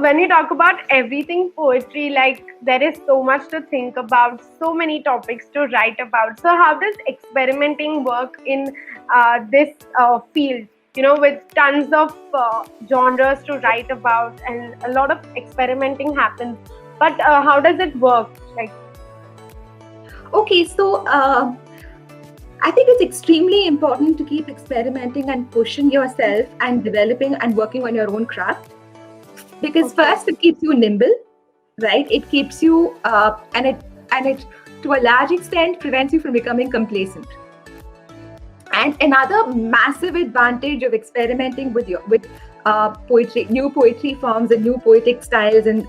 when you talk about everything poetry, like there is so much to think about, so many topics to write about. So how does experimenting work in this field? You know, with tons of genres to write about and a lot of experimenting happens. But how does it work? Like, Okay, so I think it's extremely important to keep experimenting and pushing yourself and developing and working on your own craft. Because first, it keeps you nimble, right? It keeps you, and it to a large extent prevents you from becoming complacent. And another massive advantage of experimenting with poetry, new poetry forms and new poetic styles and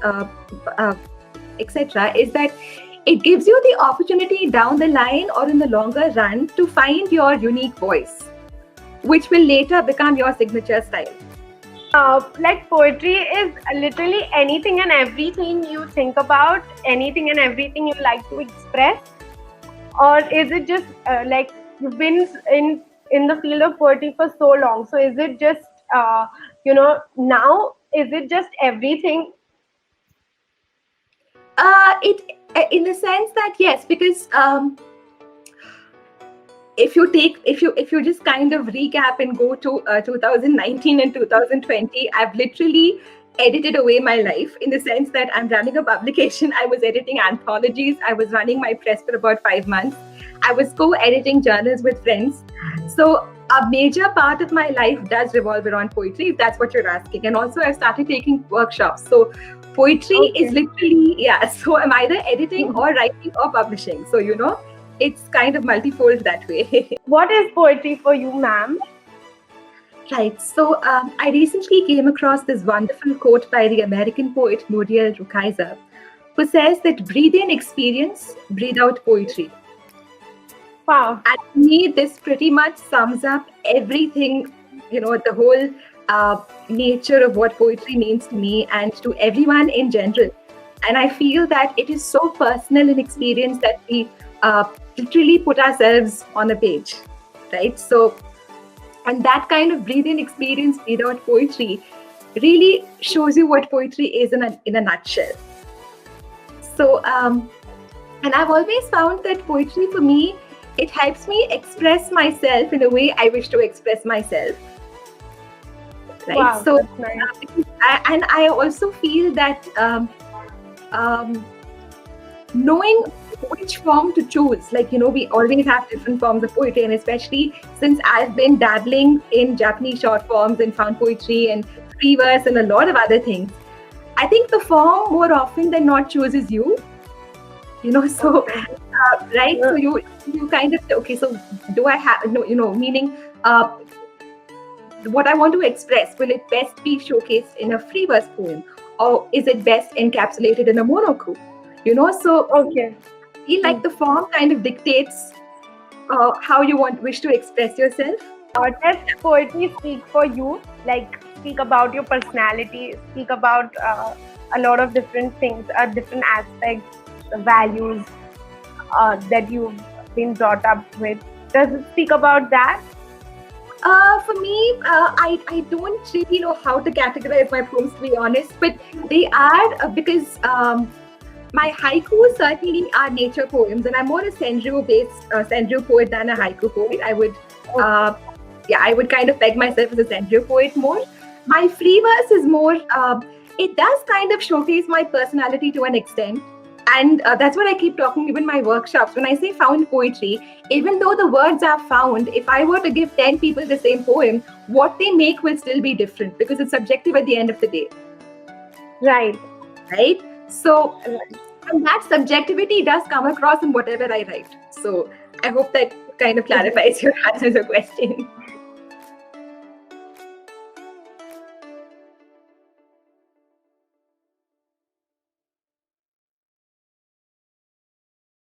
etc., is that it gives you the opportunity down the line or in the longer run to find your unique voice, which will later become your signature style. like poetry is literally anything and everything you think about, anything and everything you like to express, or is it just like you've been in the field of poetry for so long? So is it just now is it just everything? It in the sense that yes, because if you just kind of recap and go to 2019 and 2020, I've literally edited away my life in the sense that I'm running a publication. I was editing anthologies. I was running my press for about 5 months. I was co-editing journals with friends. So a major part of my life does revolve around poetry, if that's what you're asking. And also I've started taking workshops. So poetry is literally, yeah, so I'm either editing or writing or publishing. So, it's kind of multifold that way. What is poetry for you, ma'am? Right. So I recently came across this wonderful quote by the American poet Muriel Rukeyser, who says that breathe in experience, breathe out poetry. Wow. And to me, this pretty much sums up everything, the whole nature of what poetry means to me and to everyone in general. And I feel that it is so personal an experience that we literally put ourselves on a page, right? So, and that kind of breathing experience without poetry really shows you what poetry is in a nutshell. So, and I've always found that poetry for me, it helps me express myself in a way I wish to express myself. Right. Wow, so, nice. And I also feel that knowing which form to choose, we always have different forms of poetry, and especially since I've been dabbling in Japanese short forms and found poetry and free verse and a lot of other things, I think the form more often than not chooses you. So right. So you kind of say, okay, so do I have meaning what I want to express, will it best be showcased in a free verse poem, or is it best encapsulated in a monoku? So I feel like the form kind of dictates how you wish to express yourself. Does poetry speak for you? Like, speak about your personality, speak about a lot of different things, different aspects, values that you've been brought up with. Does it speak about that? For me, I don't really know how to categorize my poems, to be honest, but they are because my haikus certainly are nature poems, and I'm more a senryu poet than a haiku poet. I would kind of peg myself as a senryu poet more. My free verse is more, it does kind of showcase my personality to an extent. And that's what I keep talking even in my workshops. When I say found poetry, even though the words are found, if I were to give 10 people the same poem, what they make will still be different because it's subjective at the end of the day. Right. Right? So, and that subjectivity does come across in whatever I write. So, I hope that kind of clarifies your answer to the question.